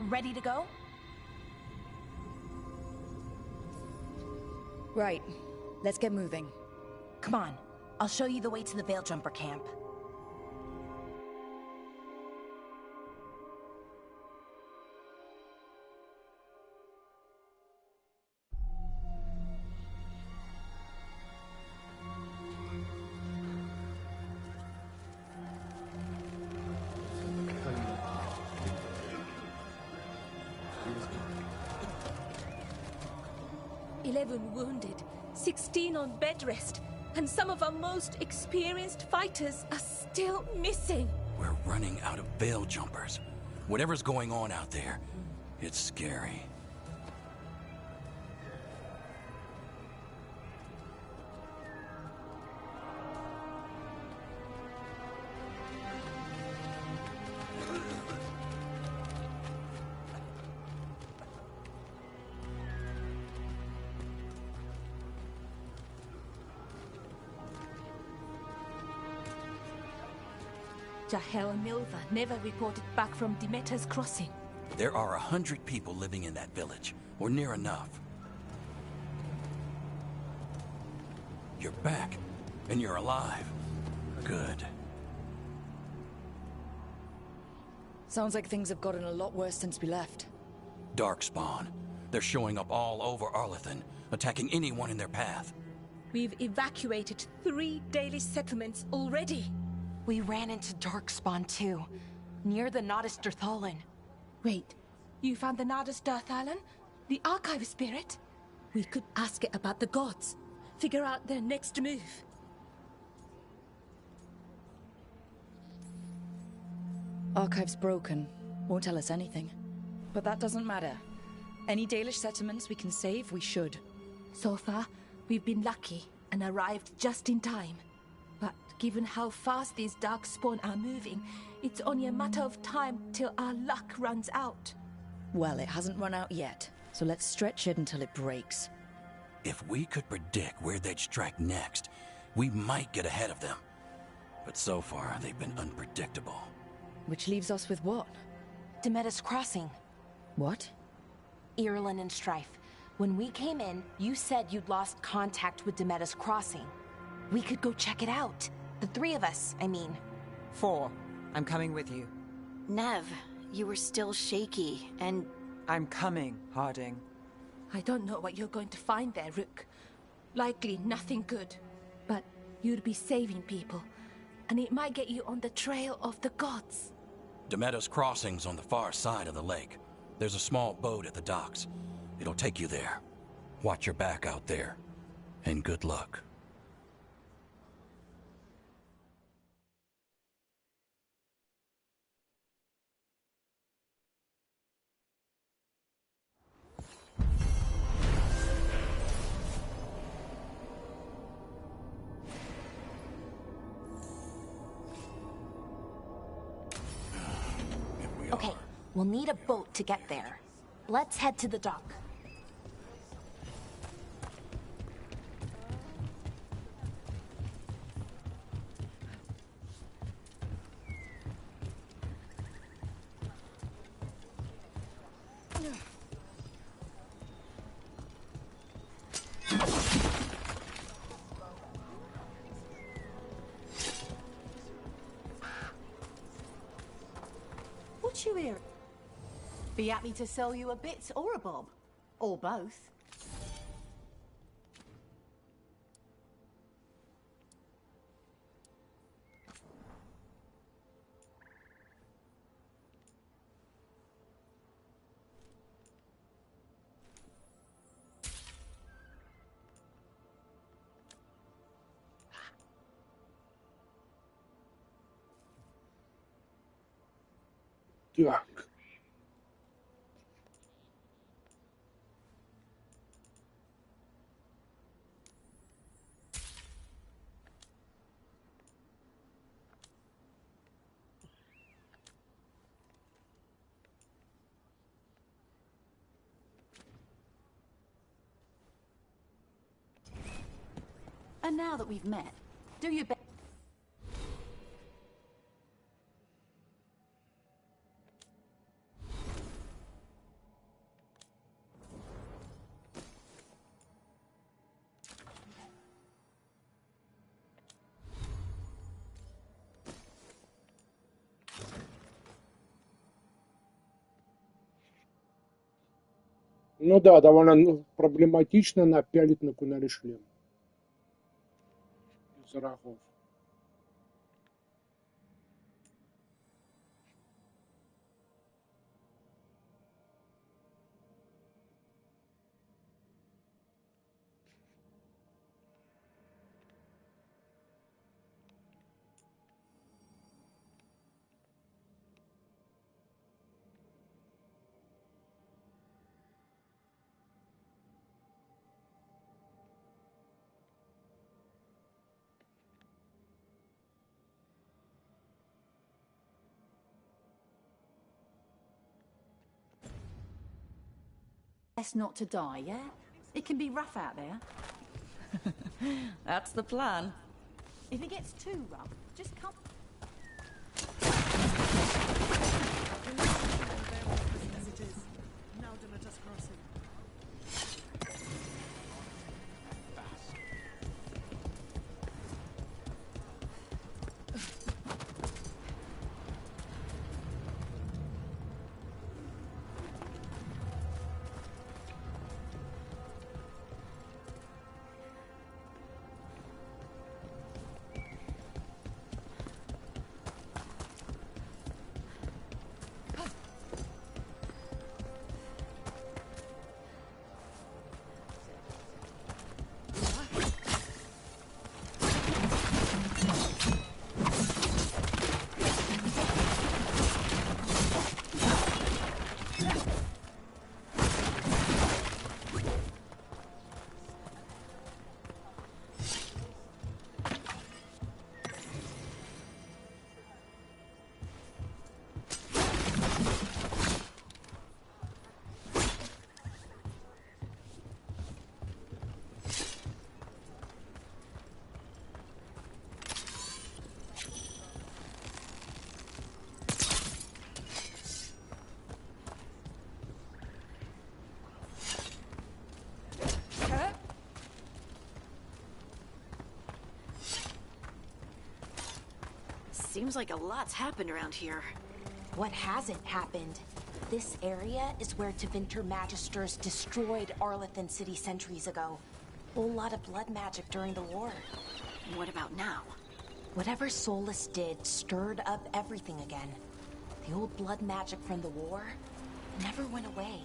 Ready to go? Right. Let's get moving. Come on. I'll show you the way to the Veil Jumper camp. Wounded, 16 on bed rest, and some of our most experienced fighters are still missing. We're running out of Veil Jumpers. Whatever's going on out there, it's scary. Jahel and Milva never reported back from Demeter's crossing. There are 100 people living in that village, or near enough. You're back, and you're alive. Good. Sounds like things have gotten a lot worse since we left. Darkspawn. They're showing up all over Arlathan, attacking anyone in their path. We've evacuated 3 daily settlements already. We ran into Darkspawn too, near the Nodus Dirthalan. Wait, you found the Nodus Dirthalan? The Archive Spirit? We could ask it about the gods. Figure out their next move. Archive's broken. Won't tell us anything. But that doesn't matter. Any Dalish settlements we can save, we should. So far, we've been lucky and arrived just in time. But given how fast these Darkspawn are moving, it's only a matter of time till our luck runs out. Well, it hasn't run out yet, so let's stretch it until it breaks. If we could predict where they'd strike next, we might get ahead of them. But so far, they've been unpredictable. Which leaves us with what? Demeter's crossing. What? Irulan and Strife. When we came in, you said you'd lost contact with Demeter's crossing. We could go check it out. The 3 of us, I mean. 4. I'm coming with you. Nev, you were still shaky, and... I'm coming, Harding. I don't know what you're going to find there, Rook. Likely nothing good. But you'd be saving people, and it might get you on the trail of the gods. Demeter's crossing's on the far side of the lake. There's a small boat at the docks. It'll take you there. Watch your back out there. And good luck. Okay, we'll need a boat to get there. Let's head to the dock. What you hear? Be happy to sell you a bit or a bob. Or both. Yuck. And now that we've met, do your best. Ну да, довольно проблематично напялить на кунаре шлем. Из рогов. Best not to die, yeah? It can be rough out there. That's the plan. If it gets too rough, just come. As it is. Now Demeter's crossing. Seems like a lot's happened around here. What hasn't happened? This area is where Tevinter Magisters destroyed Arlathan City centuries ago. Whole lot of blood magic during the war. What about now? Whatever Solus did stirred up everything again. The old blood magic from the war never went away.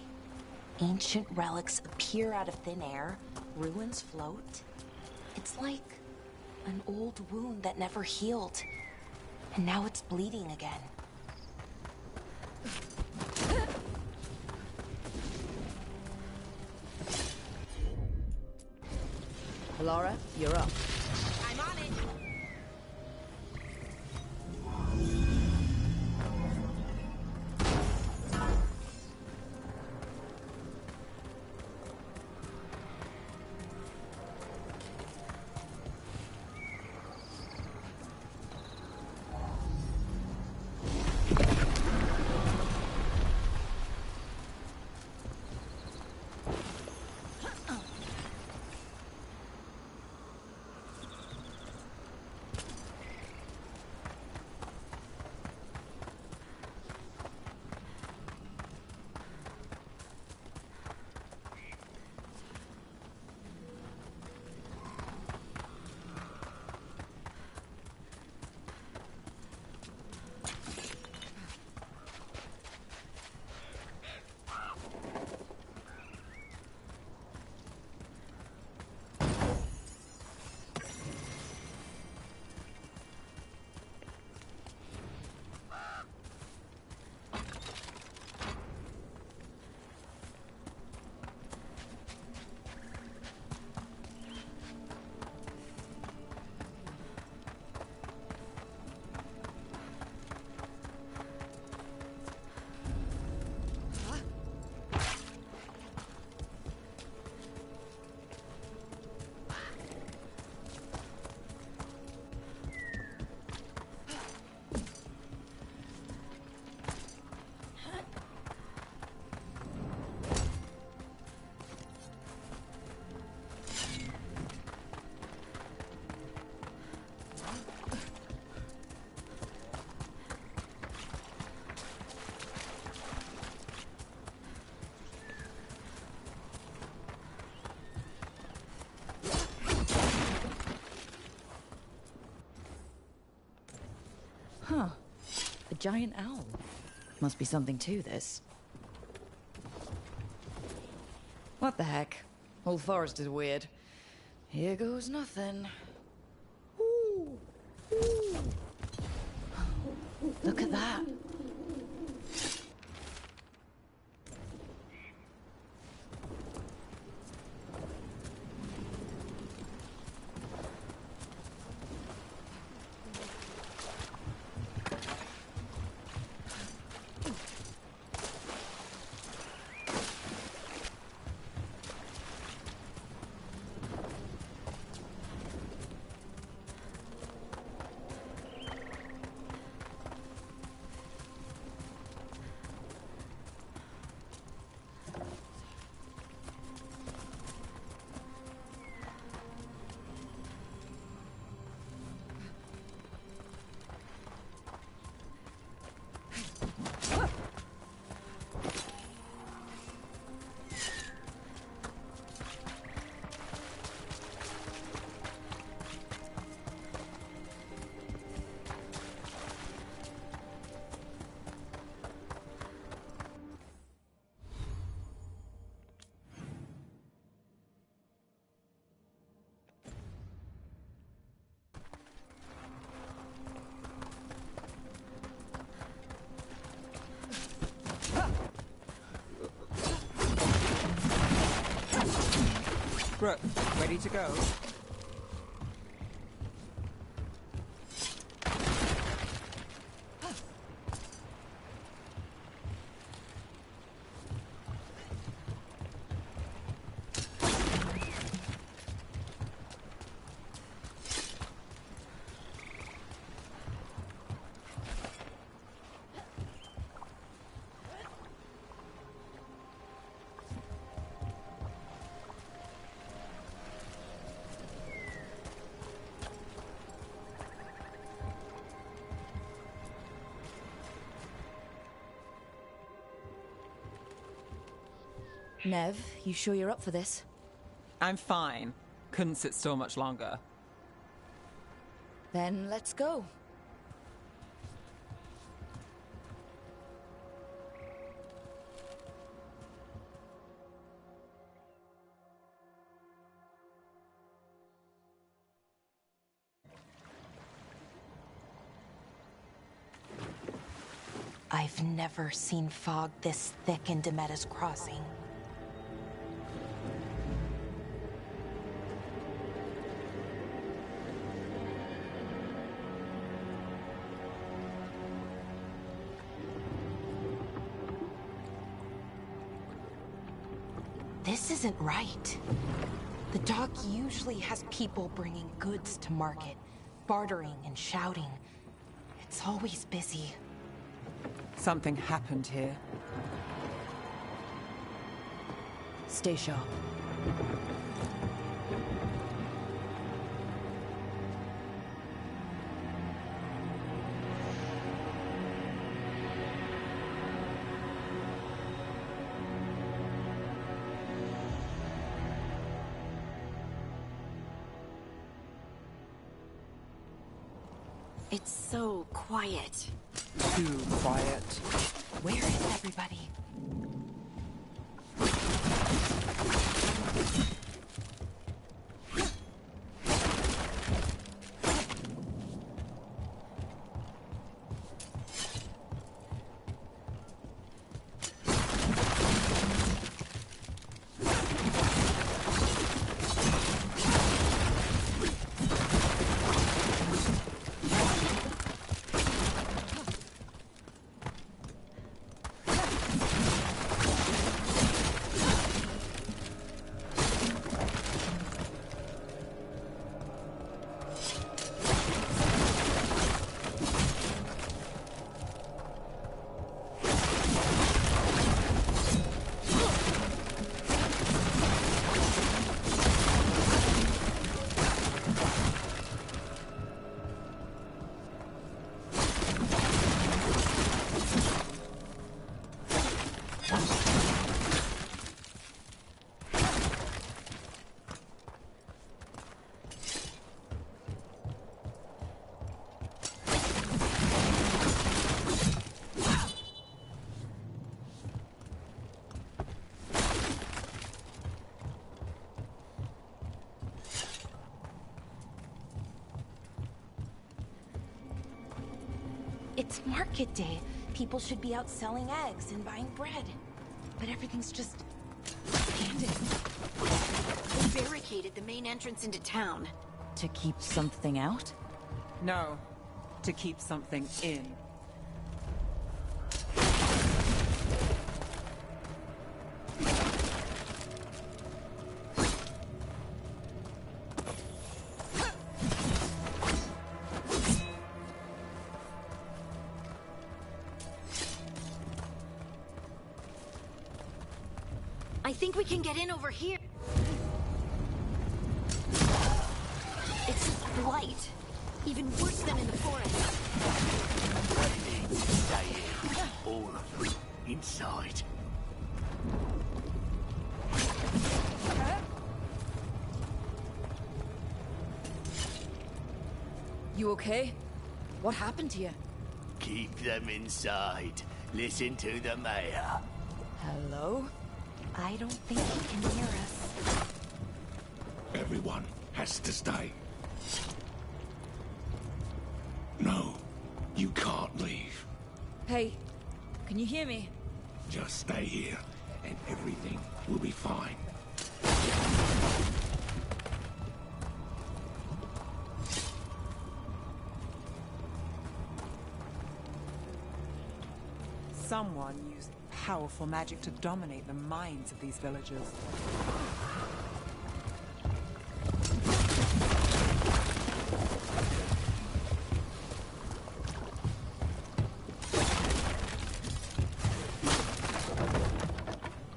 Ancient relics appear out of thin air, ruins float. It's like an old wound that never healed. And now it's bleeding again. Laura, you're up. I'm on it. giant owl. Must be something to this. What the heck? Whole forest is weird. Here goes nothing. Ooh. Ooh. Look at that. Brooke, ready to go? Nev, you sure you're up for this? I'm fine. Couldn't sit still much longer. Then let's go. I've never seen fog this thick in Demetta's Crossing. This isn't right. The dock usually has people bringing goods to market, bartering and shouting. It's always busy. Something happened here. Stay sharp. It's so quiet. Too quiet. Where is everybody? It's market day. People should be out selling eggs and buying bread. But everything's just abandoned. They barricaded the main entrance into town. To keep something out? No, to keep something in. I think we can get in over here. It's blight. Even worse than in the forest. Stay in. All of you. Inside. You okay? What happened to you? Keep them inside. Listen to the mayor. Hello? I don't think he can hear us. Everyone has to stay. No, you can't leave. Hey, can you hear me? Just stay here, and everything will be fine. Someone used powerful magic to dominate the minds of these villagers.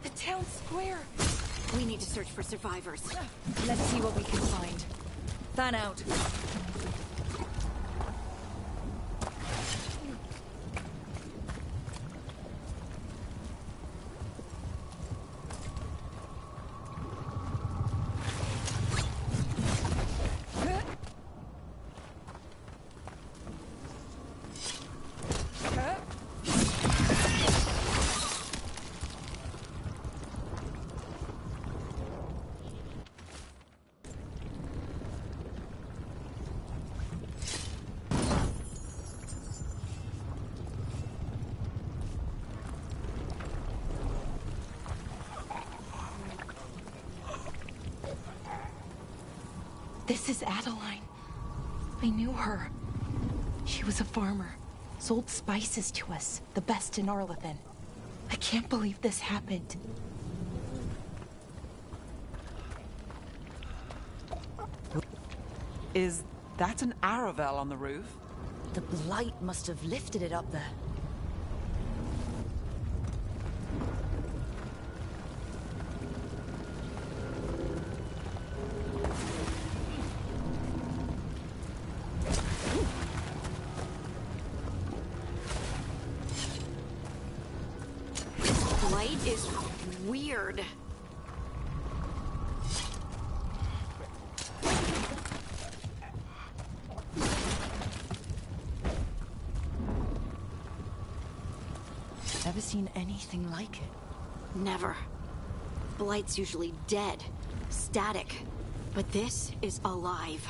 The town square. We need to search for survivors. Let's see what we can find. Fan out. This is Adeline. I knew her. She was a farmer. Sold spices to us, the best in Arlethan. I can't believe this happened. Is that an Aravel on the roof? The blight must have lifted it up there. Blight is weird. Never seen anything like it. Never. Blight's usually dead, static. But this is alive.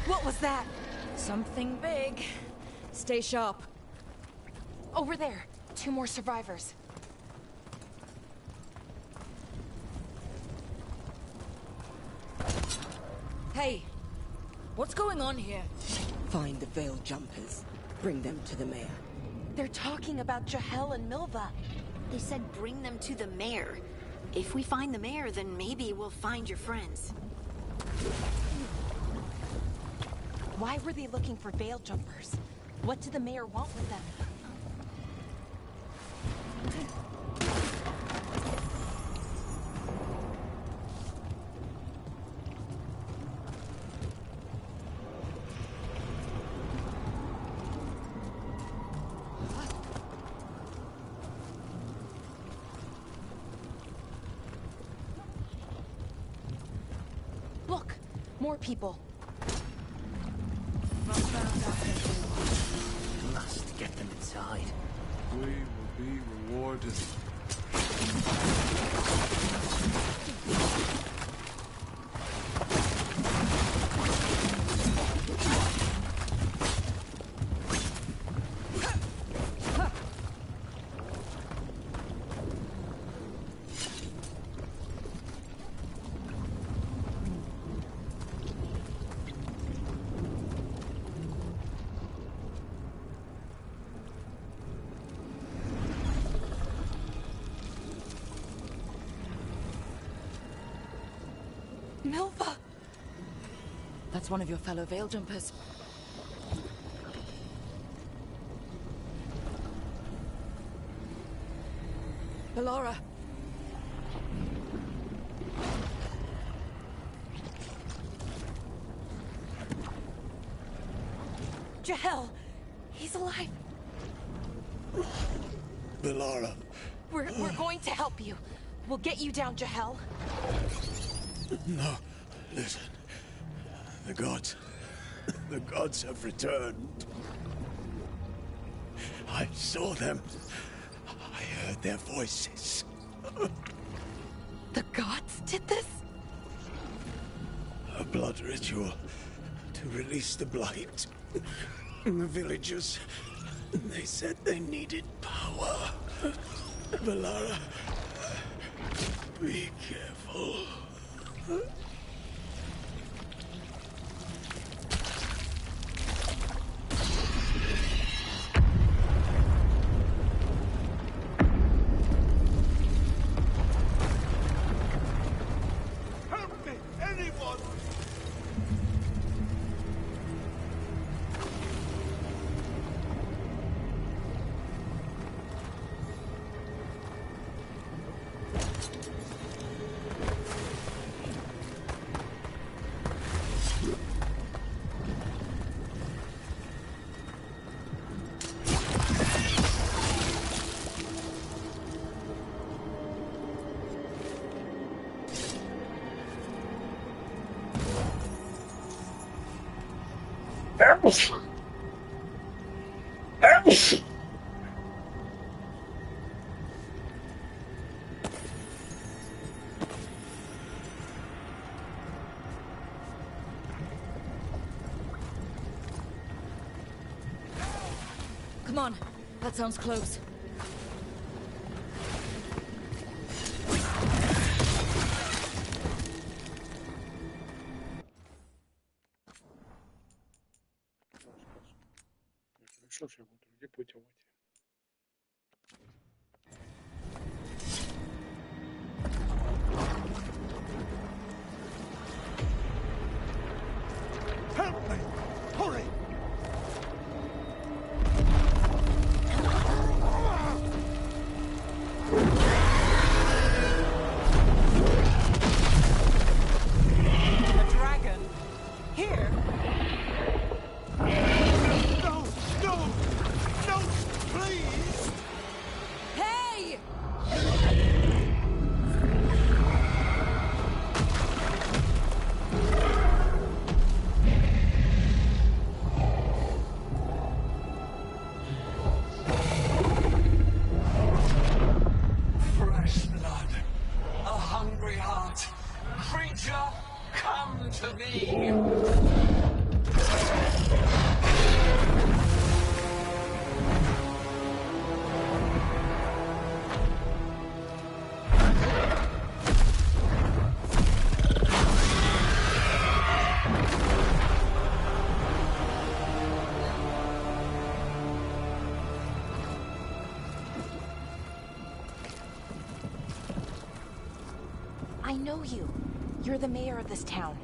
What was that? Something big. Stay sharp. Over there. 2 more survivors. Hey, what's going on here? Find the veil jumpers. Bring them to the mayor. They're talking about Jahel and Milva. They said bring them to the mayor. If we find the mayor, then maybe we'll find your friends. Why were they looking for veil jumpers? What did the mayor want with them? More people. Must get them inside. We will be rewarded. Milva! That's one of your fellow veil jumpers. Bellara! Jahel! He's alive! Bellara. We're going to help you. We'll get you down, Jahel. No, listen. The gods have returned. I saw them. I heard their voices. The gods did this? A blood ritual to release the blight. The villagers, they said they needed power. Bellara, be careful. Help me! Anyone! Come on, that sounds close. Сейчас я буду где путевать. Help me! Hurry! A dragon? Here? No! No! No! Please! Hey! Fresh blood, a hungry heart. Creature, come to me. I know you. You're the mayor of this town.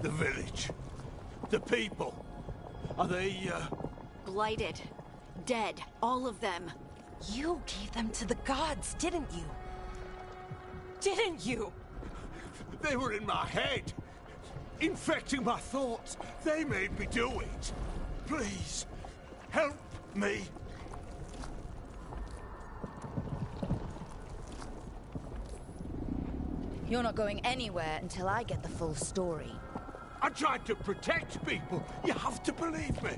The village. The people. Are they, Blighted. Dead. All of them. You gave them to the gods, didn't you? Didn't you? They were in my head. Infecting my thoughts. They made me do it. Please, help me. You're not going anywhere until I get the full story. I tried to protect people. You have to believe me.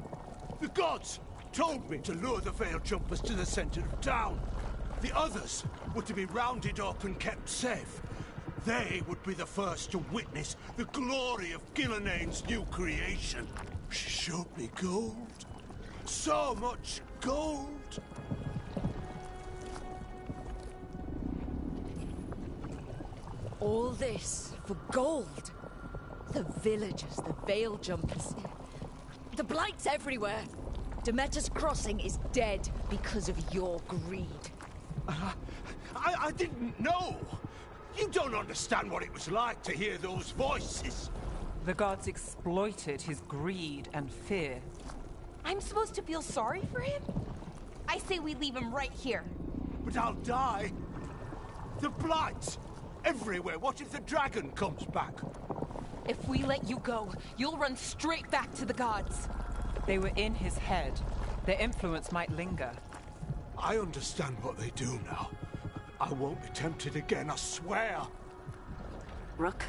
The gods told me to lure the veil jumpers to the center of town. The others were to be rounded up and kept safe. They would be the first to witness the glory of Gilnenane's new creation. She showed me gold. So much gold. All this for gold. The villagers, the veil jumpers. The blight's everywhere. Demeter's Crossing is dead because of your greed. I didn't know. You don't understand what it was like to hear those voices. The gods exploited his greed and fear. I'm supposed to feel sorry for him? I say we leave him right here. But I'll die. The Blight! Everywhere. What if the dragon comes back? If we let you go, you'll run straight back to the gods. They were in his head. Their influence might linger. I understand what they do now. I won't be tempted again, I swear. Rook?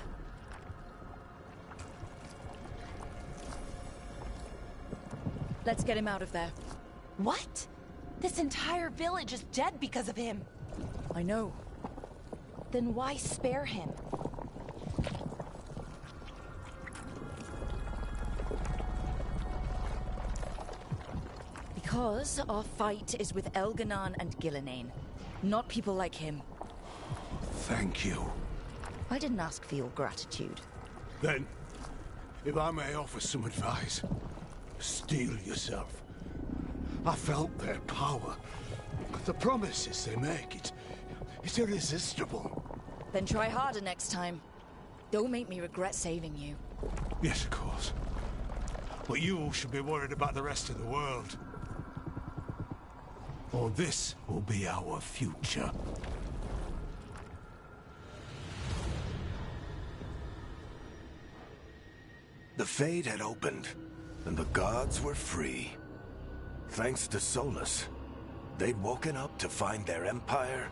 Let's get him out of there. What? This entire village is dead because of him. I know. Then why spare him? Because our fight is with Elganon and Gillenane, not people like him. Thank you. I didn't ask for your gratitude. Then, if I may offer some advice, steel yourself. I felt their power. The promises they make, it's irresistible. Then try harder next time. Don't make me regret saving you. Yes, of course. But you should be worried about the rest of the world. Or this will be our future. The Fade had opened, and the gods were free. Thanks to Solus, they'd woken up to find their empire,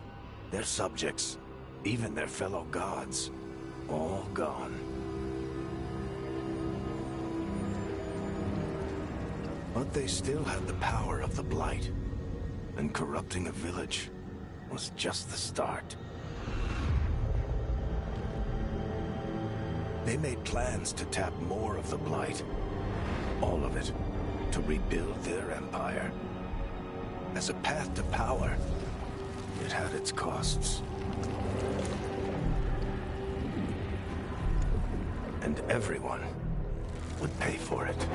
their subjects, even their fellow gods, all gone. But they still had the power of the Blight, and corrupting a village was just the start. They made plans to tap more of the Blight, all of it, to rebuild their empire. As a path to power, it had its costs. And everyone would pay for it.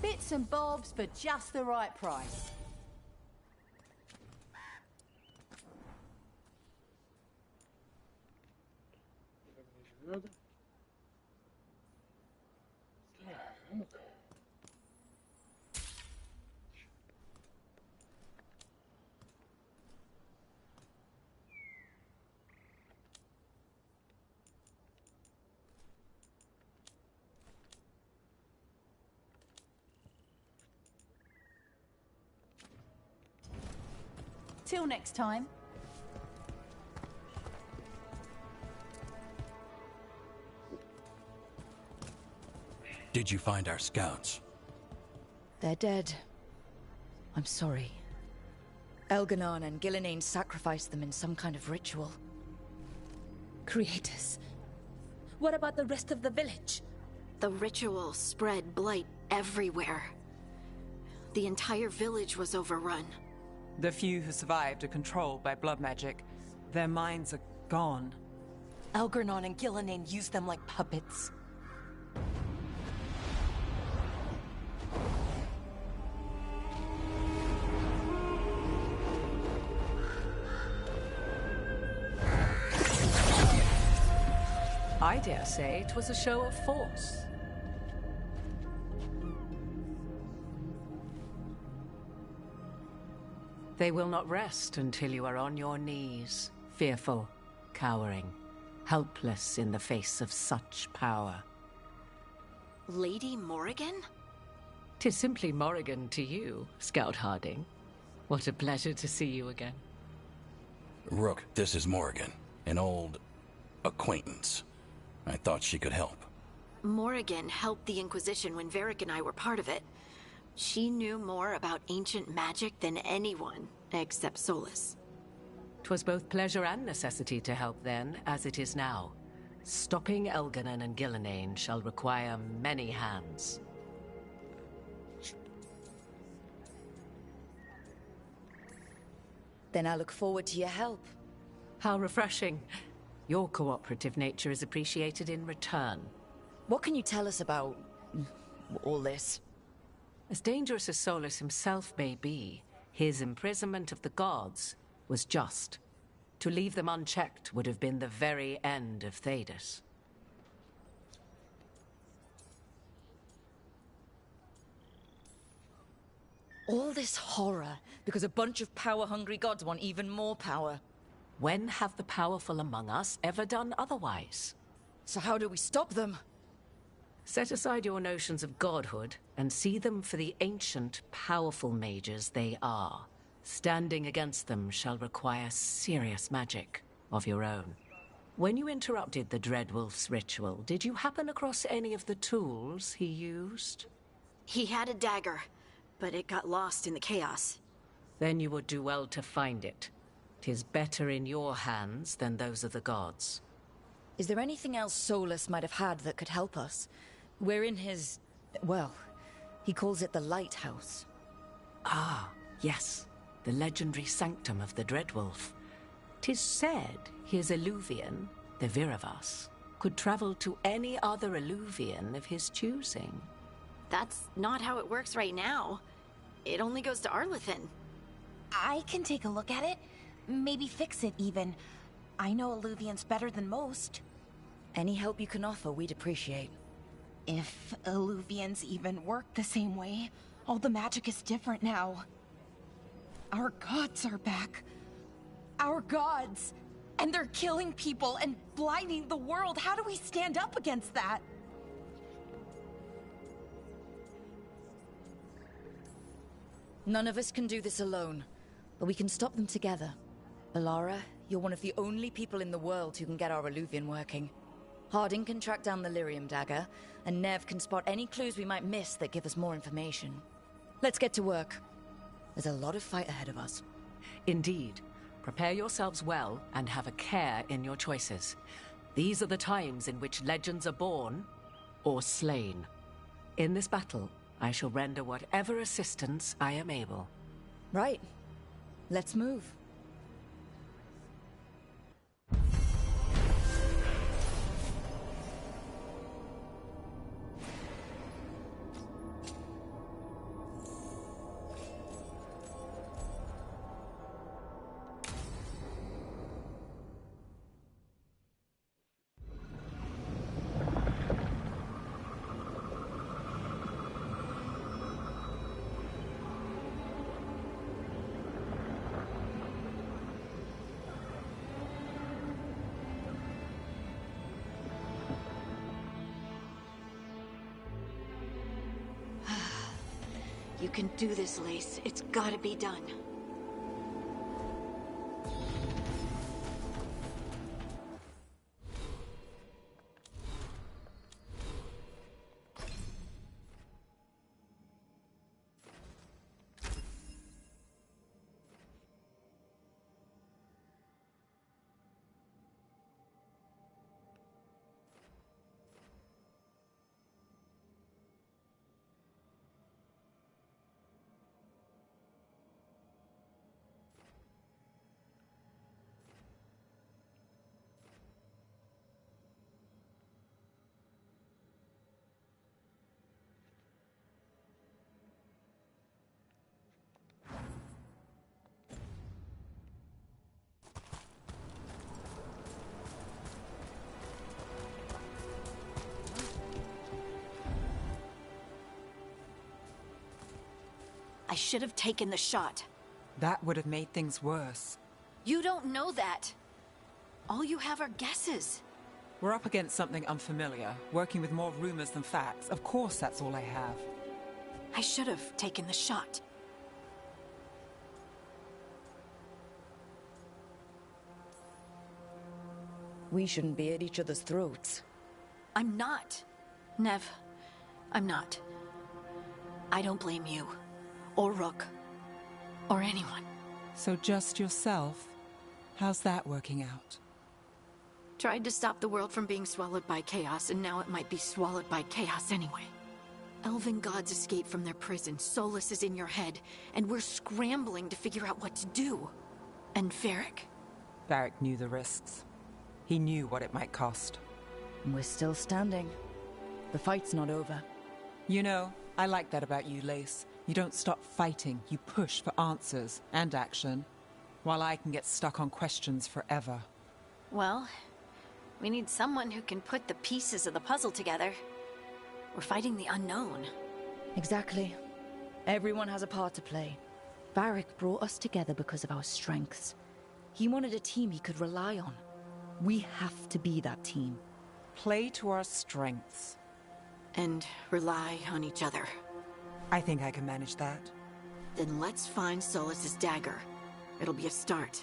Bits and bobs for just the right price. надо. Так. Till next time. Did you find our scouts? They're dead. I'm sorry. Elganon and Gillenane sacrificed them in some kind of ritual. Creators. What about the rest of the village? The ritual spread blight everywhere. The entire village was overrun. The few who survived are controlled by blood magic. Their minds are gone. Elgarnon and Gillenane used them like puppets. I dare say it was a show of force. They will not rest until you are on your knees, fearful, cowering, helpless in the face of such power. Lady Morrigan? 'Tis simply Morrigan to you, Scout Harding. What a pleasure to see you again. Rook, this is Morrigan, an old acquaintance. I thought she could help. Morrigan helped the Inquisition when Varric and I were part of it. She knew more about ancient magic than anyone, except Solus. 'Twas both pleasure and necessity to help then, as it is now. Stopping Elganon and Gillenane shall require many hands. Then I look forward to your help. How refreshing. Your cooperative nature is appreciated in return. What can you tell us about all this? As dangerous as Solus himself may be, his imprisonment of the gods was just. To leave them unchecked would have been the very end of Thedas. All this horror because a bunch of power-hungry gods want even more power. When have the powerful among us ever done otherwise? So how do we stop them? Set aside your notions of godhood and see them for the ancient, powerful mages they are. Standing against them shall require serious magic of your own. When you interrupted the Dreadwolf's ritual, did you happen across any of the tools he used? He had a dagger, but it got lost in the chaos. Then you would do well to find it. 'Tis better in your hands than those of the gods. Is there anything else Solus might have had that could help us? We're in his... well, he calls it the Lighthouse. Ah, yes. The legendary sanctum of the Dreadwolf. 'Tis said his Illuvian, the Viravas, could travel to any other Illuvian of his choosing. That's not how it works right now. It only goes to Arlethan. I can take a look at it. Maybe fix it, even. I know Illuvians better than most. Any help you can offer, we'd appreciate. If Illuvians even work the same way, all the magic is different now. Our gods are back. Our gods! And they're killing people and blinding the world. How do we stand up against that? None of us can do this alone, but we can stop them together. Alara, you're one of the only people in the world who can get our Illuvian working. Harding can track down the Lyrium dagger, and Nev can spot any clues we might miss that give us more information. Let's get to work. There's a lot of fight ahead of us. Indeed. Prepare yourselves well and have a care in your choices. These are the times in which legends are born or slain. In this battle, I shall render whatever assistance I am able. Right. Let's move. You can do this, Lace. It's gotta be done. I should have taken the shot. That would have made things worse. You don't know that. All you have are guesses. We're up against something unfamiliar, working with more rumors than facts. Of course that's all I have. I should have taken the shot. We shouldn't be at each other's throats. I'm not. Nev, I'm not. I don't blame you. Or Rook. Or anyone. So just yourself? How's that working out? Tried to stop the world from being swallowed by chaos, and now it might be swallowed by chaos anyway. Elven gods escaped from their prison, Solus is in your head, and we're scrambling to figure out what to do. And Varric? Varric knew the risks. He knew what it might cost. We're still standing. The fight's not over. You know, I like that about you, Lace. You don't stop fighting, you push for answers and action, while I can get stuck on questions forever. Well, we need someone who can put the pieces of the puzzle together. We're fighting the unknown. Exactly. Everyone has a part to play. Varric brought us together because of our strengths. He wanted a team he could rely on. We have to be that team. Play to our strengths. And rely on each other. I think I can manage that. Then let's find Solus's dagger. It'll be a start.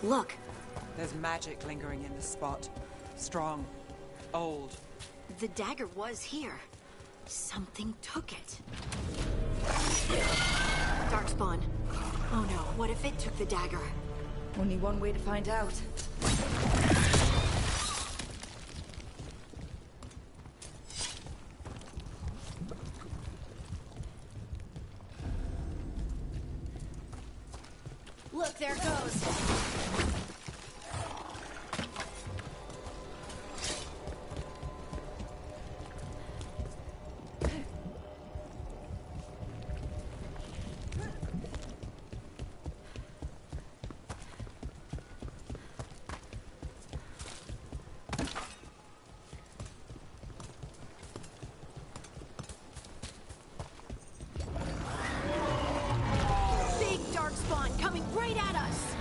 Look! There's magic lingering in this spot. Strong. Old. The dagger was here. Something took it. Darkspawn. Oh no, what if it took the dagger? Only one way to find out. Look, there it goes. Big Darkspawn coming right at us.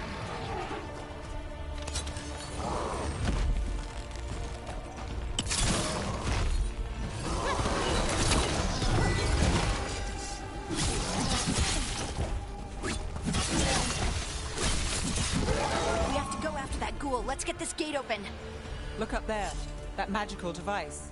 We have to go after that ghoul. Let's get this gate open. Look up there. That magical device.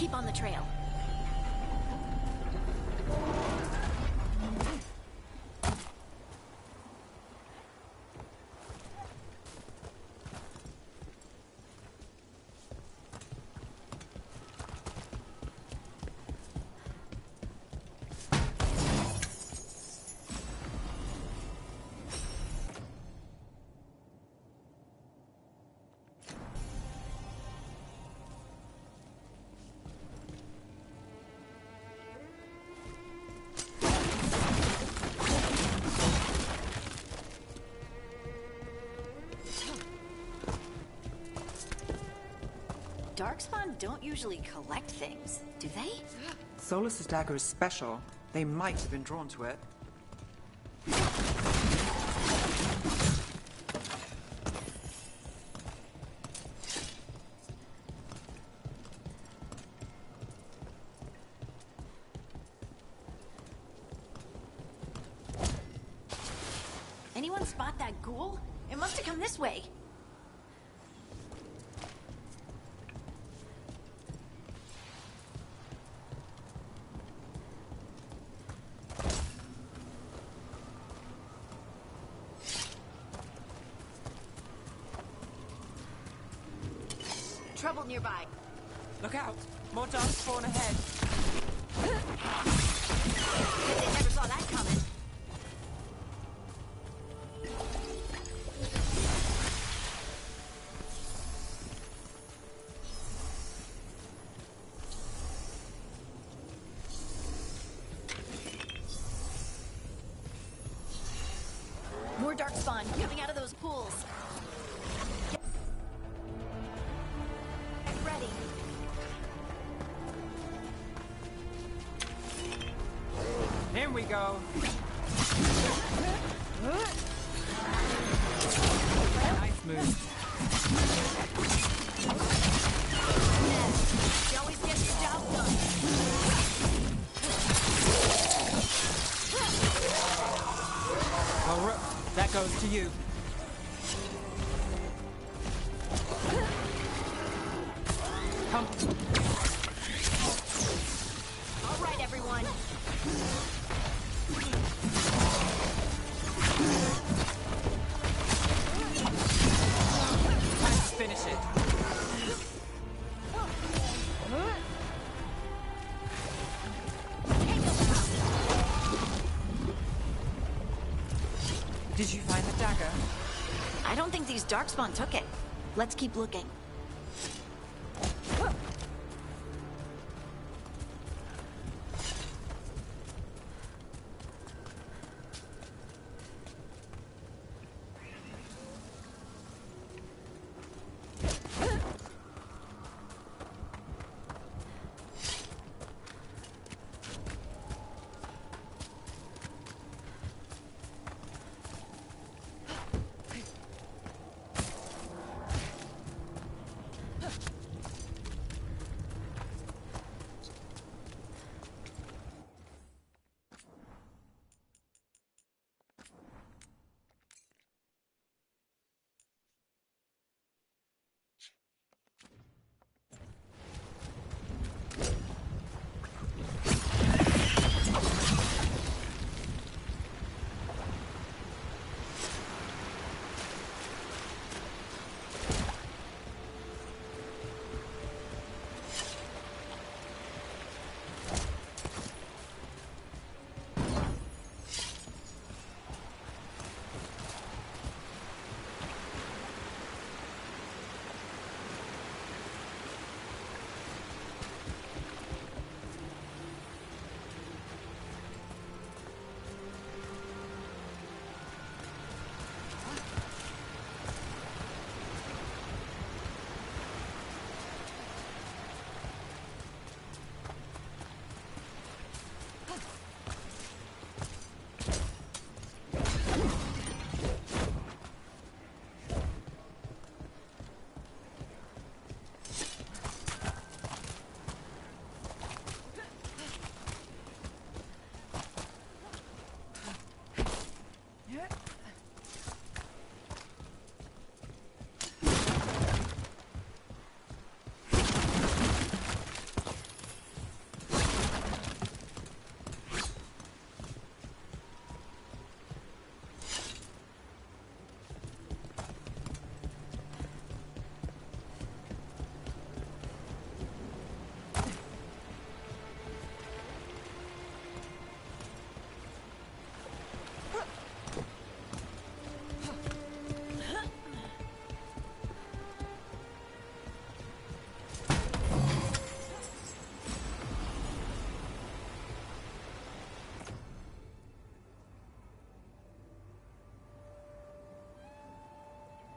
keep on the trail. Darkspawn don't usually collect things, do they? Solus's dagger is special. They might have been drawn to it. Anyone spot that ghoul? It must have come this way. Trouble nearby. Look out! More dark spawn ahead. Guess they never saw that coming. More darkspawn coming out of those pools. Get ready. Here we go. Nice move. You always get your job done. Well, Rook, that goes to you. Come. All right, everyone. Let's finish it. Did you find the dagger? I don't think these darkspawn took it. Let's keep looking.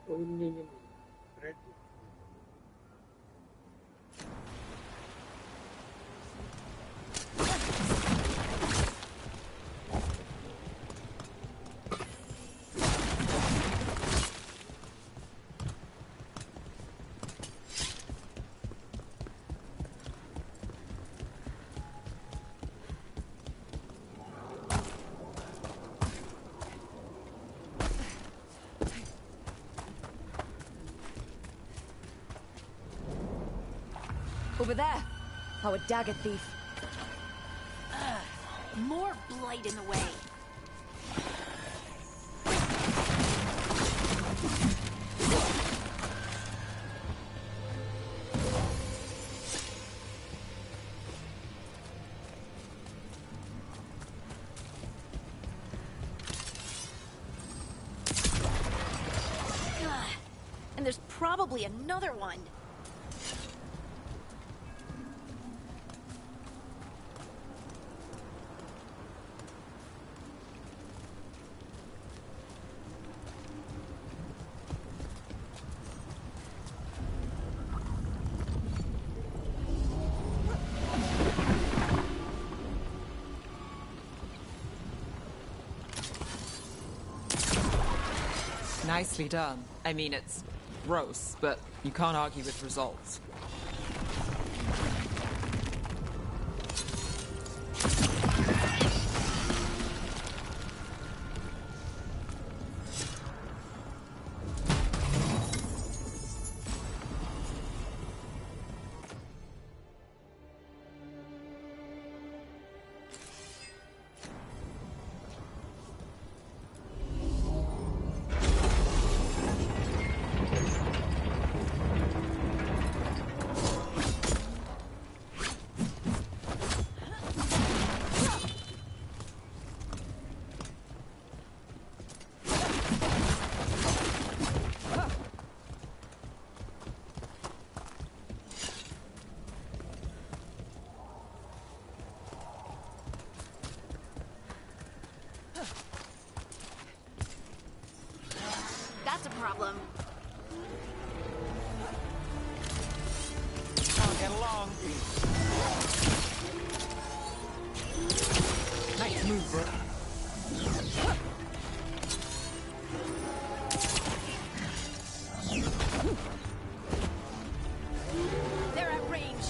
Он мне не нужен. Вряд ли. Over there! Our dagger thief. More blight in the way. And there's probably another one. Nicely done. I mean, it's gross, but you can't argue with results. That's a problem. I'll get along. Nice move, bro. They're at range.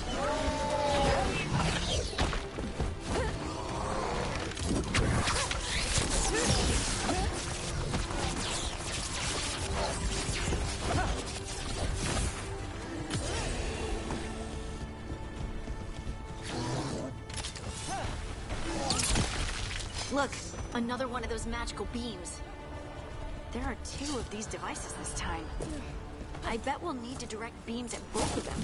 Look, another one of those magical beams. There are 2 of these devices this time. I bet we'll need to direct beams at both of them.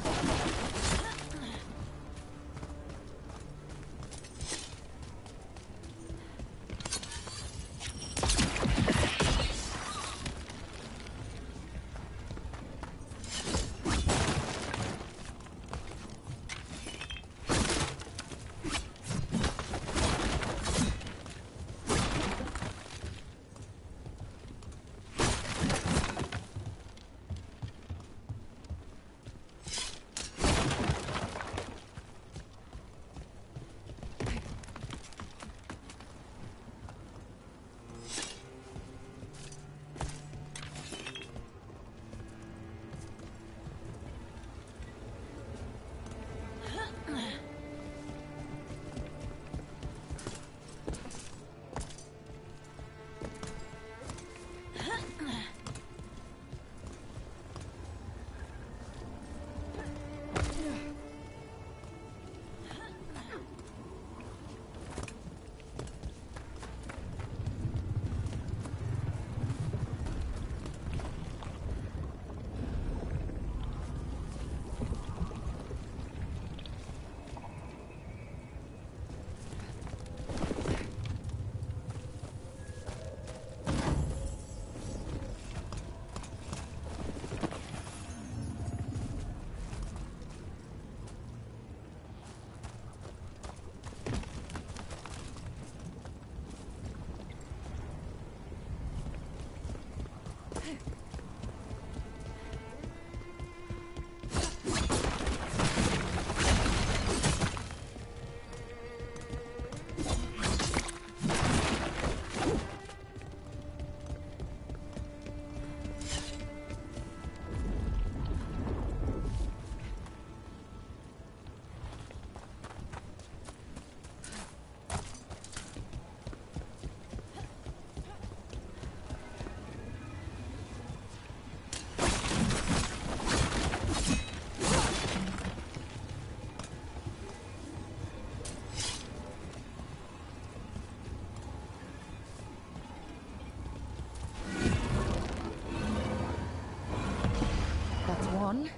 one.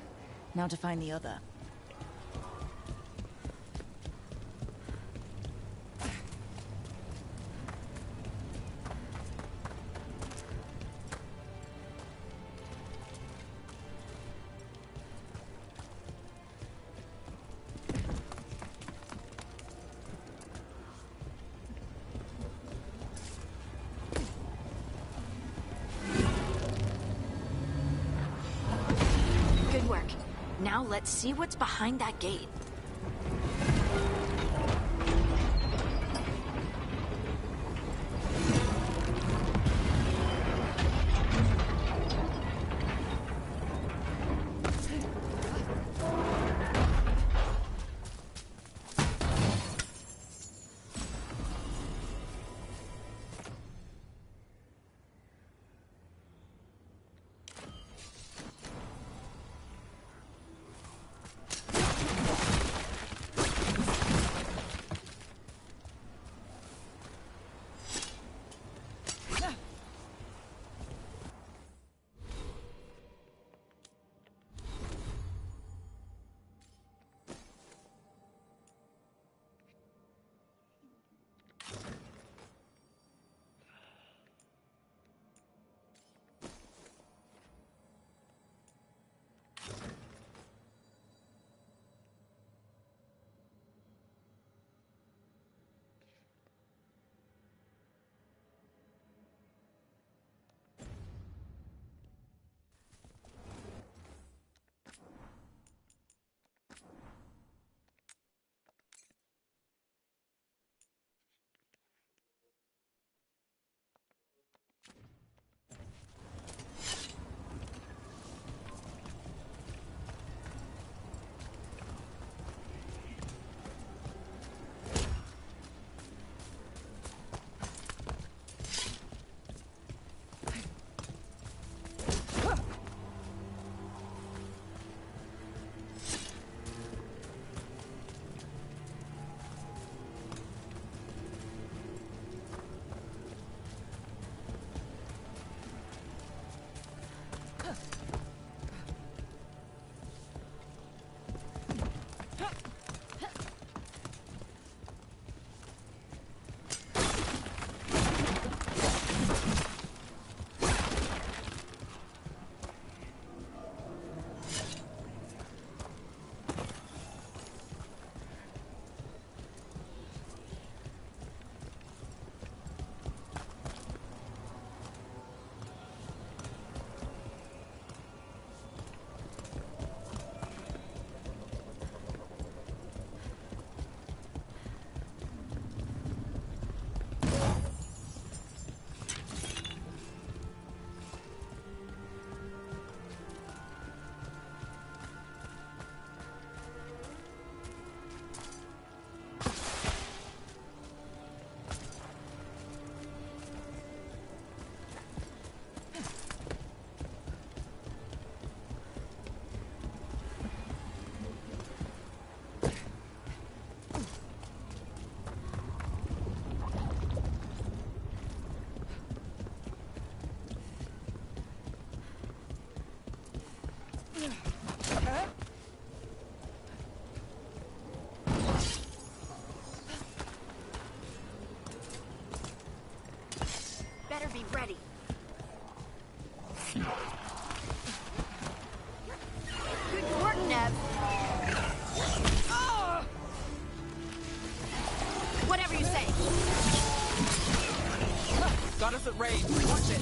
Now to find the other. Good work. Now let's see what's behind that gate. Better be ready. Good work, Nev. Whatever you say. Got us at range. Watch it.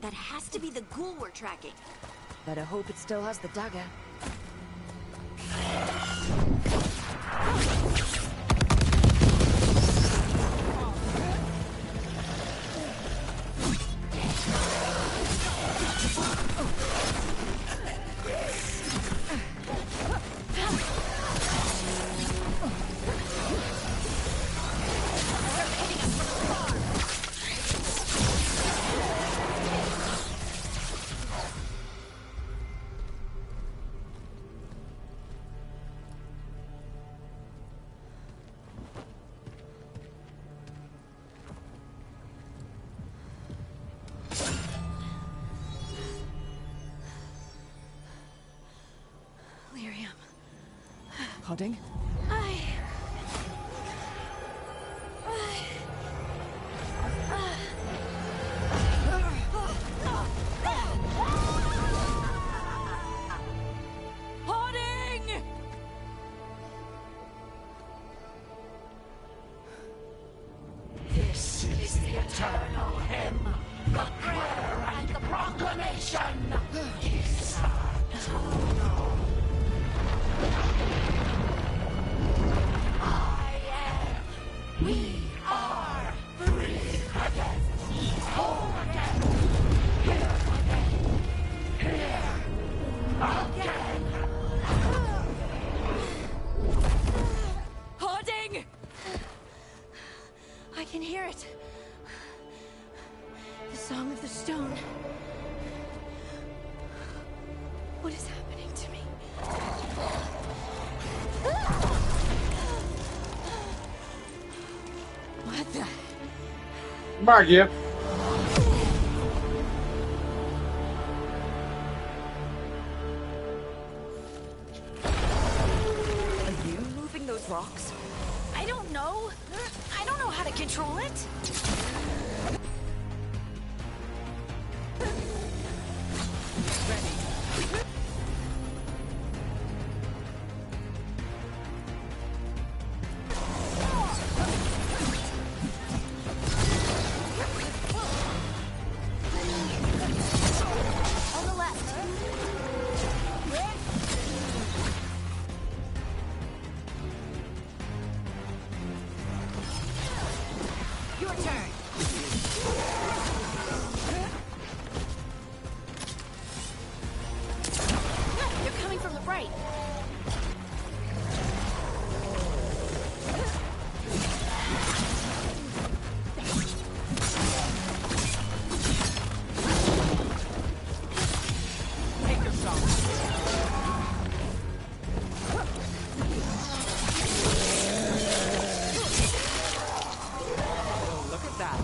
That has to be the ghoul we're tracking. Better hope it still has the dagger. Hodding? This is the eternal hymn, the prayer and the proclamation. We are free again, whole again, here again, here again. Hoarding! I can hear it. The Song of the Stone. What is happening to me? What the? Магия. Are you moving those rocks? I don't know. I don't know how to control it. On the left. Your turn. They're coming from the right. Take your shot. Oh, look at that.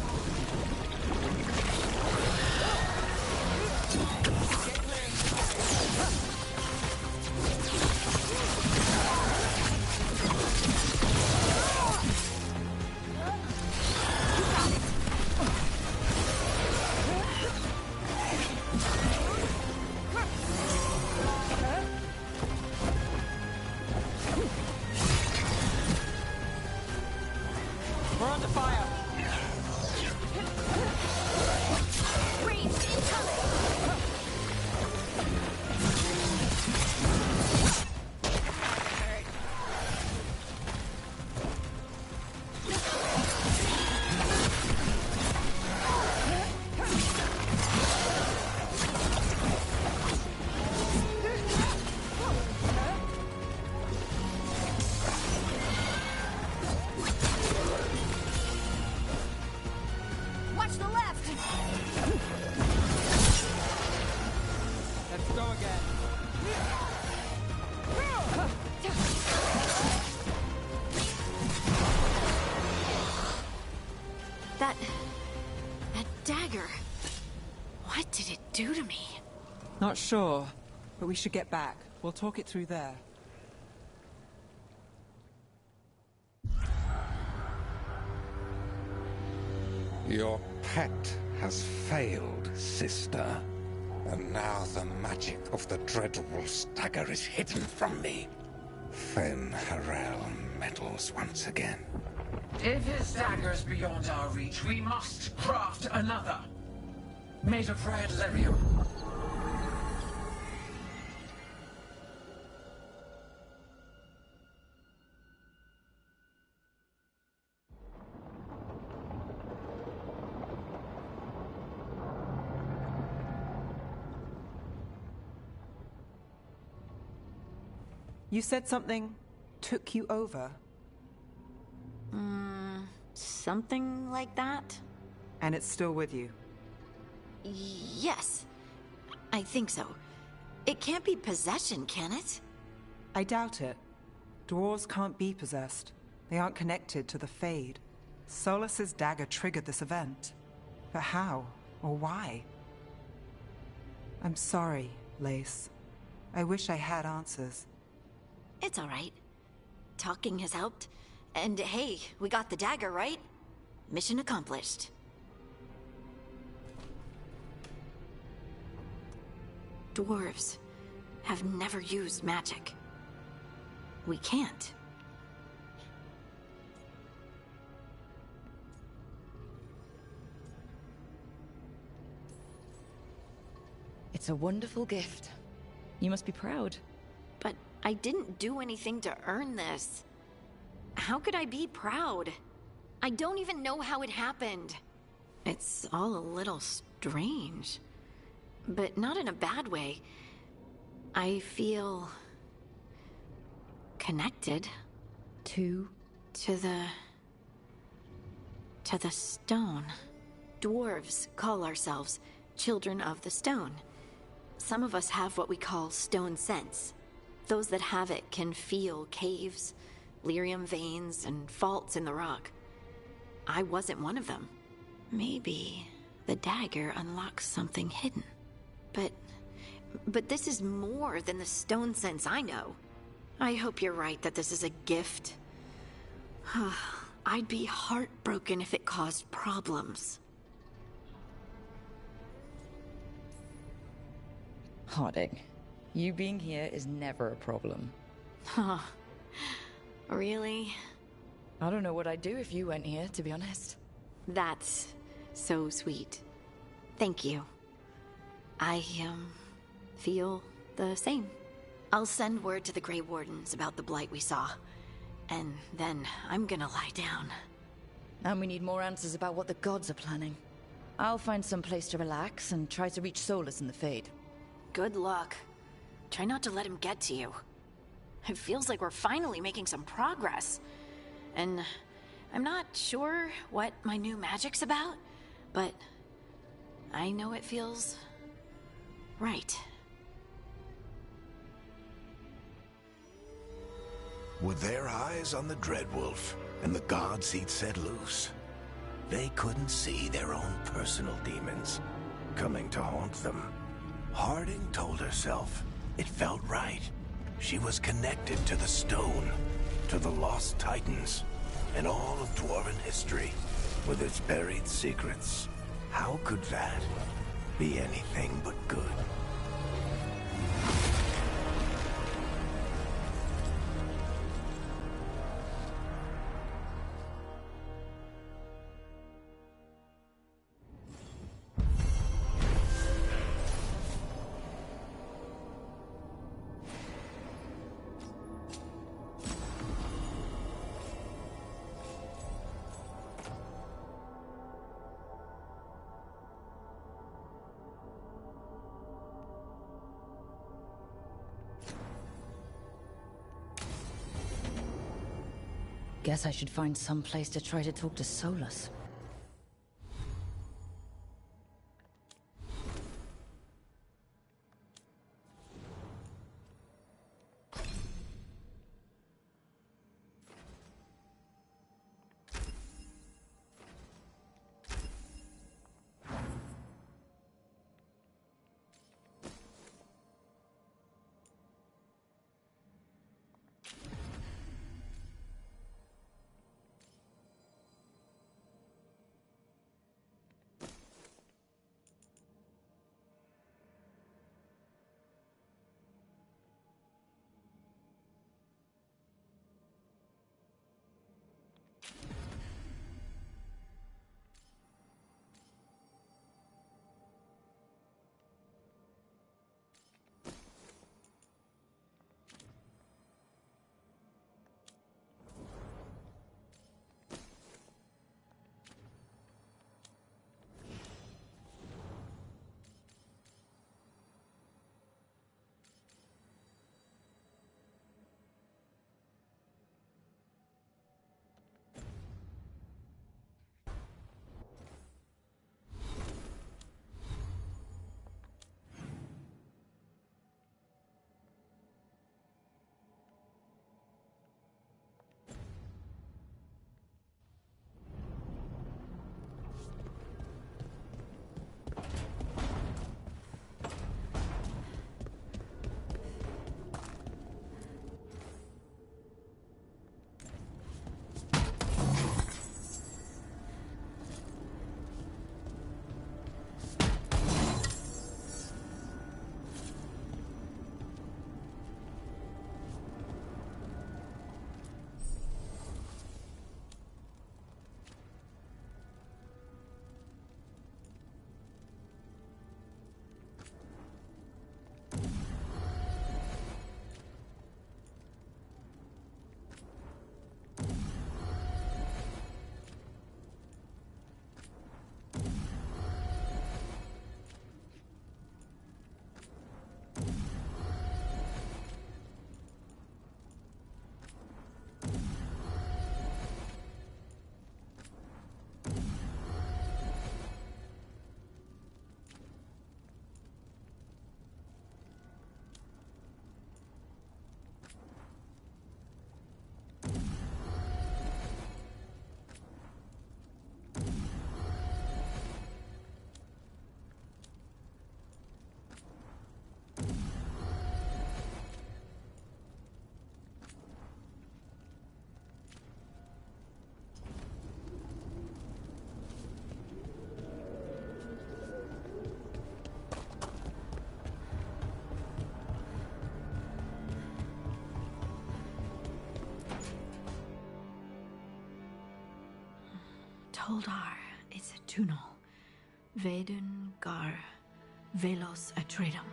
We're under fire. Ranged incoming. Watch the left. Let's go again. That dagger. What did it do to me? Not sure, but we should get back. We'll talk it through there. Your pet has failed, sister. And now the magic of the dreadful stagger is hidden from me. Fen Harel meddles once again. If his dagger's beyond our reach, we must craft another. made of red lyrium. You said something took you over? Something like that? And it's still with you? Yes. I think so. It can't be possession, can it? I doubt it. Dwarves can't be possessed. They aren't connected to the Fade. Solus's dagger triggered this event. But how? Or why? I'm sorry, Lace. I wish I had answers. It's all right. Talking has helped. And hey, we got the dagger, right? Mission accomplished. Dwarves have never used magic. We can't. It's a wonderful gift. You must be proud. But I didn't do anything to earn this. How could I be proud? I don't even know how it happened. It's all a little strange. But not in a bad way. I feel... connected. To the stone. Dwarves call ourselves children of the stone. Some of us have what we call stone sense. Those that have it can feel caves, lyrium veins, and faults in the rock. I wasn't one of them. Maybe the dagger unlocks something hidden. But this is more than the stone sense I know. I hope you're right that this is a gift. I'd be heartbroken if it caused problems. Harding, you being here is never a problem. Huh. Really? I don't know what I'd do if you went here, to be honest. That's so sweet. Thank you. I, feel the same. I'll send word to the Grey Wardens about the blight we saw. And then I'm gonna lie down. And we need more answers about what the gods are planning. I'll find some place to relax and try to reach Solus in the Fade. Good luck. Try not to let him get to you. It feels like we're finally making some progress. And I'm not sure what my new magic's about, but I know it feels right. With their eyes on the Dreadwolf and the gods he'd set loose, they couldn't see their own personal demons coming to haunt them. Harding told herself it felt right. She was connected to the stone, to the lost titans, and all of Dwarven history, with its buried secrets. How could that be anything but good? Guess I should find some place to try to talk to Solus. Koldar is a tunel. Vedun gar velos atredum.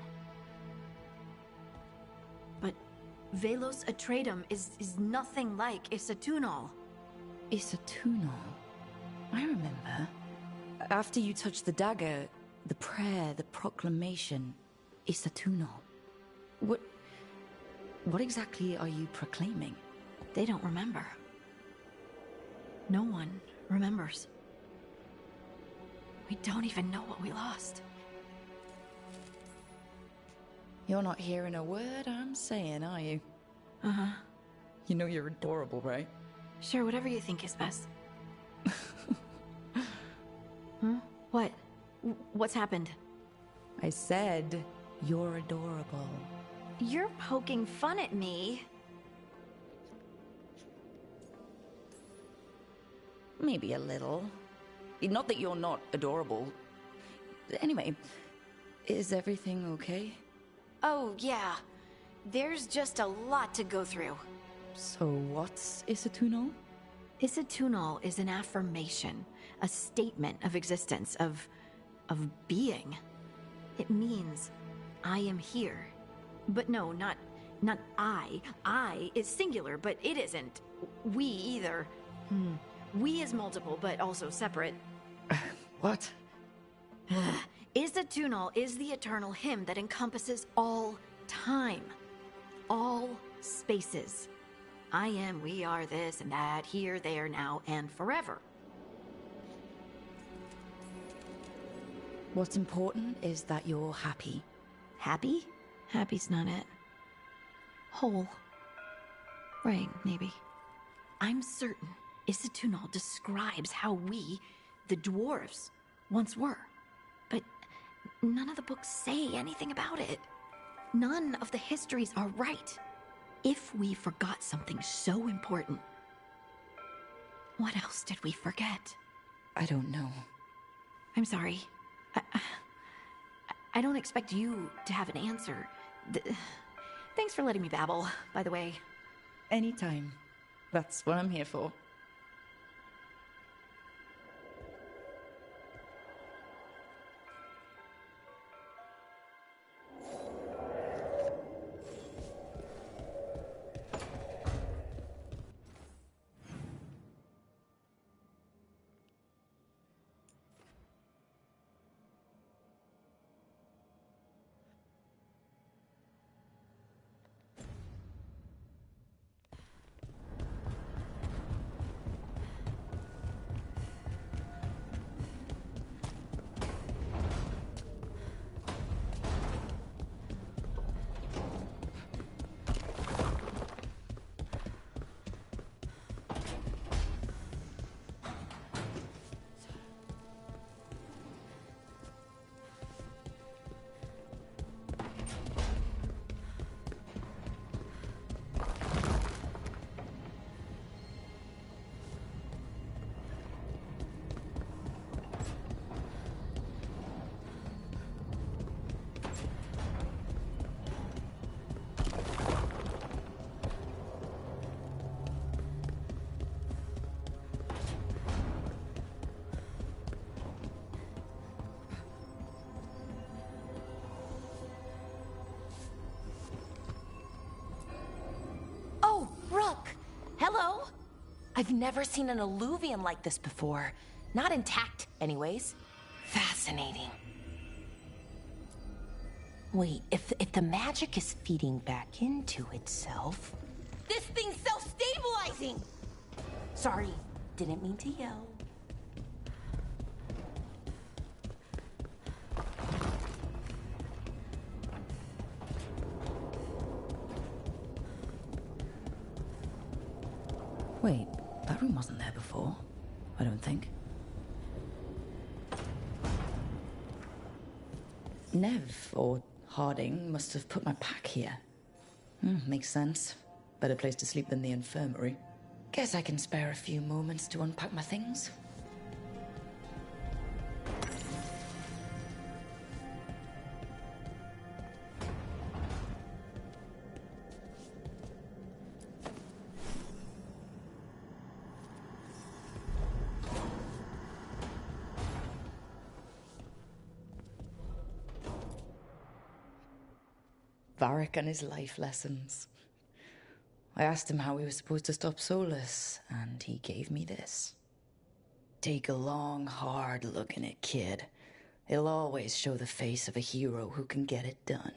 But velos atredum is nothing like Isatunal. Isatunal? I remember. After you touched the dagger, the prayer, the proclamation, Isatunal. What exactly are you proclaiming? They don't remember. No one remembers. We don't even know what we lost. You're not hearing a word I'm saying, are you? Uh-huh. You know you're adorable, right? Sure, whatever you think is best. Huh? What? What's happened? I said you're adorable. You're poking fun at me. Maybe a little. Not that you're not adorable. Anyway, is everything okay? Oh, yeah. There's just a lot to go through. So what's Isatunal? Isatunal is an affirmation, a statement of existence, of being. It means, I am here. But no, not I. I is singular, but it isn't. We either. We is multiple, but also separate. What? Isatunal is the eternal hymn that encompasses all time. All spaces. I am, we are, this and that, here, there, now, and forever. What's important is that you're happy. Happy? Happy's not it. Whole. Right, maybe. I'm certain Isatunal describes how we, the dwarves, once were. But none of the books say anything about it. None of the histories are right. If we forgot something so important, what else did we forget? I don't know. I'm sorry. I don't expect you to have an answer. Thanks for letting me babble, by the way. Anytime. That's what I'm here for. Hello? I've never seen an alluvium like this before. Not intact, anyways. Fascinating. Wait, if the magic is feeding back into itself... This thing's self-stabilizing! Sorry, didn't mean to yell. Wait, that room wasn't there before. I don't think. Nev, or Harding, must have put my pack here. Makes sense. Better place to sleep than the infirmary. Guess I can spare a few moments to unpack my things. Varric and his life lessons. I asked him how we were supposed to stop Solus, and he gave me this. Take a long, hard look in it, kid. It'll always show the face of a hero who can get it done.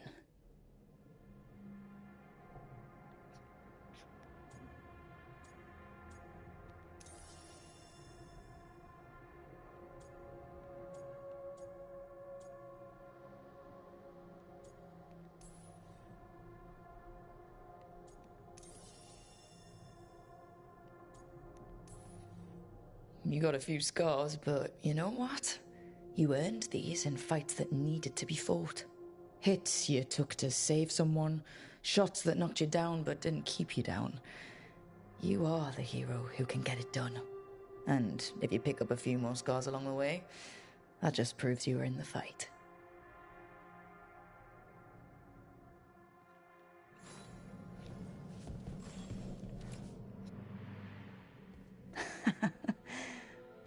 You got a few scars, but you know what? You earned these in fights that needed to be fought. Hits you took to save someone, shots that knocked you down but didn't keep you down. You are the hero who can get it done. And if you pick up a few more scars along the way, that just proves you were in the fight.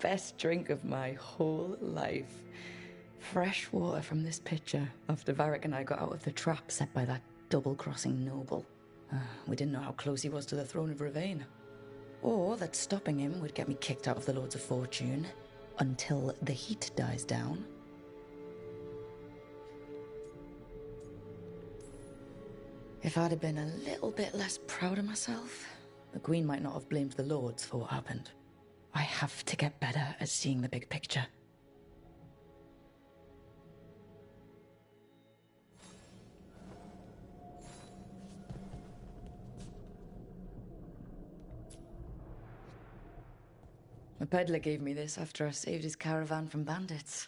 Best drink of my whole life. Fresh water from this pitcher after Varric and I got out of the trap set by that double-crossing noble. We didn't know how close he was to the throne of Ravane. Or that stopping him would get me kicked out of the Lords of Fortune until the heat dies down. If I'd have been a little bit less proud of myself, the Queen might not have blamed the Lords for what happened. I have to get better at seeing the big picture. A peddler gave me this after I saved his caravan from bandits.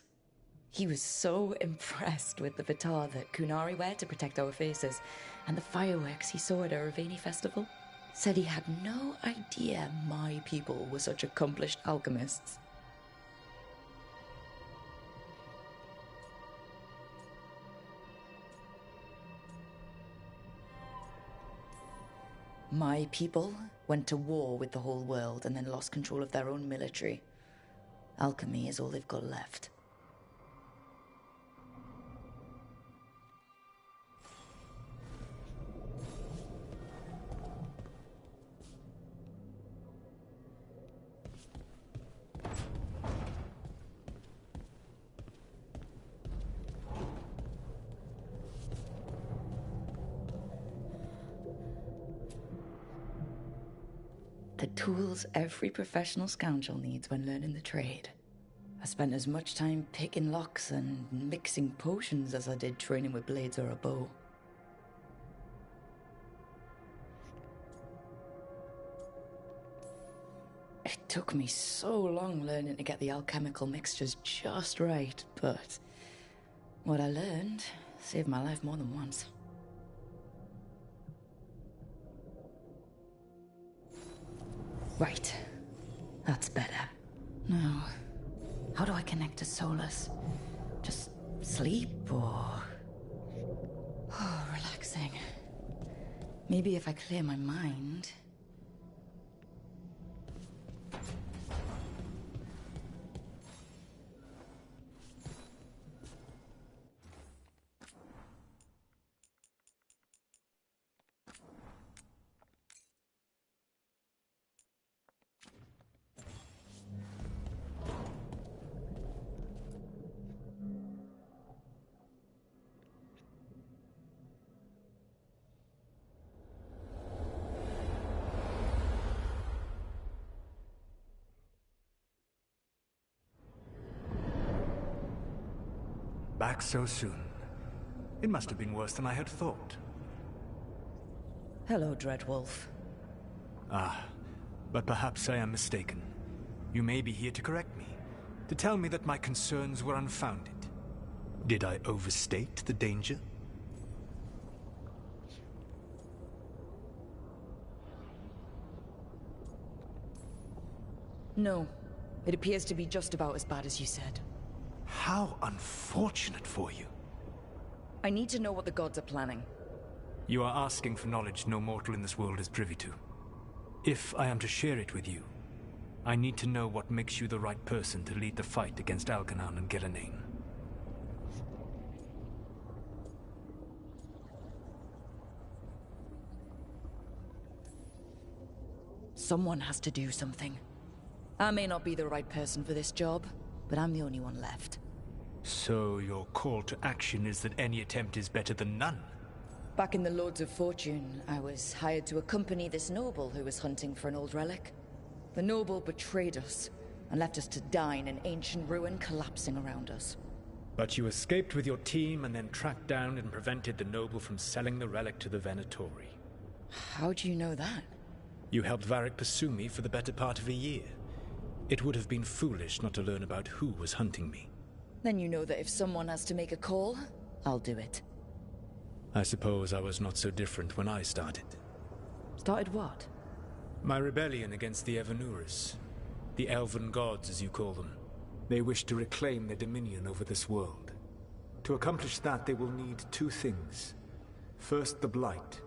He was so impressed with the Vitar that Kunari wear to protect our faces, and the fireworks he saw at a Ravani festival. Said he had no idea my people were such accomplished alchemists. My people went to war with the whole world and then lost control of their own military. Alchemy is all they've got left. The tools every professional scoundrel needs when learning the trade. I spent as much time picking locks and mixing potions as I did training with blades or a bow. It took me so long learning to get the alchemical mixtures just right, but what I learned saved my life more than once. Right. That's better. Now, how do I connect to Solus? Just sleep or... Oh, relaxing. Maybe if I clear my mind... Back so soon. It must have been worse than I had thought. Hello, Dreadwolf. Ah, but perhaps I am mistaken. You may be here to correct me, to tell me that my concerns were unfounded. Did I overstate the danger? No. It appears to be just about as bad as you said. How unfortunate for you. I need to know what the gods are planning. You are asking for knowledge no mortal in this world is privy to. If I am to share it with you, I need to know what makes you the right person to lead the fight against Algernon and Gillenane. Someone has to do something. I may not be the right person for this job, but I'm the only one left. So your call to action is that any attempt is better than none? Back in the Lords of Fortune, I was hired to accompany this noble who was hunting for an old relic. The noble betrayed us and left us to die in an ancient ruin collapsing around us. But you escaped with your team and then tracked down and prevented the noble from selling the relic to the Venatori. How do you know that? You helped Varric pursue me for the better part of a year. It would have been foolish not to learn about who was hunting me. Then you know that if someone has to make a call, I'll do it. I suppose I was not so different when I started. Started what? My rebellion against the Evanuris. The elven gods, as you call them. They wish to reclaim their dominion over this world. To accomplish that, they will need two things. First, the Blight.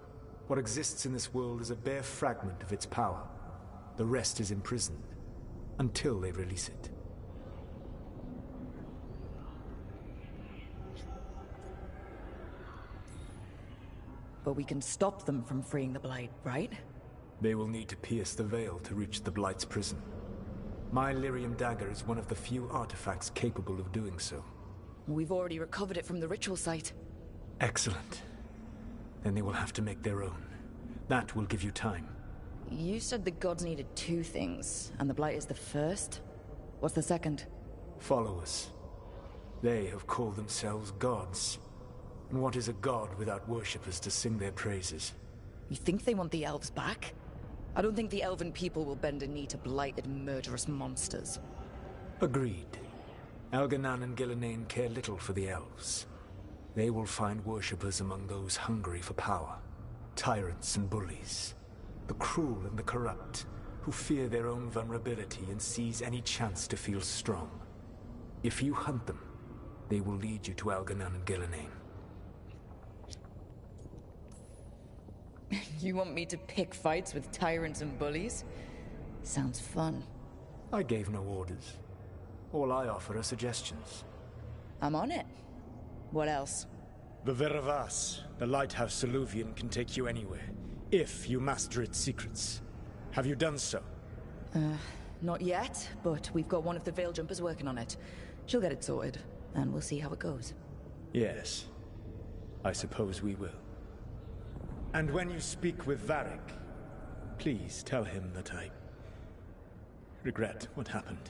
What exists in this world is a bare fragment of its power. The rest is imprisoned, until they release it. But we can stop them from freeing the Blight, right? They will need to pierce the veil to reach the Blight's prison. My Lyrium dagger is one of the few artifacts capable of doing so. We've already recovered it from the ritual site. Excellent. Then they will have to make their own. That will give you time. You said the gods needed two things, and the Blight is the first? What's the second? Followers. They have called themselves gods. And what is a god without worshippers to sing their praises? You think they want the elves back? I don't think the elven people will bend a knee to blighted, murderous monsters. Agreed. Elganan and Gillenane care little for the elves. They will find worshippers among those hungry for power. Tyrants and bullies. The cruel and the corrupt, who fear their own vulnerability and seize any chance to feel strong. If you hunt them, they will lead you to Elganan and Gillenane. You want me to pick fights with tyrants and bullies? Sounds fun. I gave no orders. All I offer are suggestions. I'm on it. What else? The Veravas, the lighthouse Soluvian, can take you anywhere, if you master its secrets. Have you done so? Not yet, but we've got one of the Veil Jumpers working on it. She'll get it sorted, and we'll see how it goes. Yes. I suppose we will. And when you speak with Varric, please tell him that I regret what happened.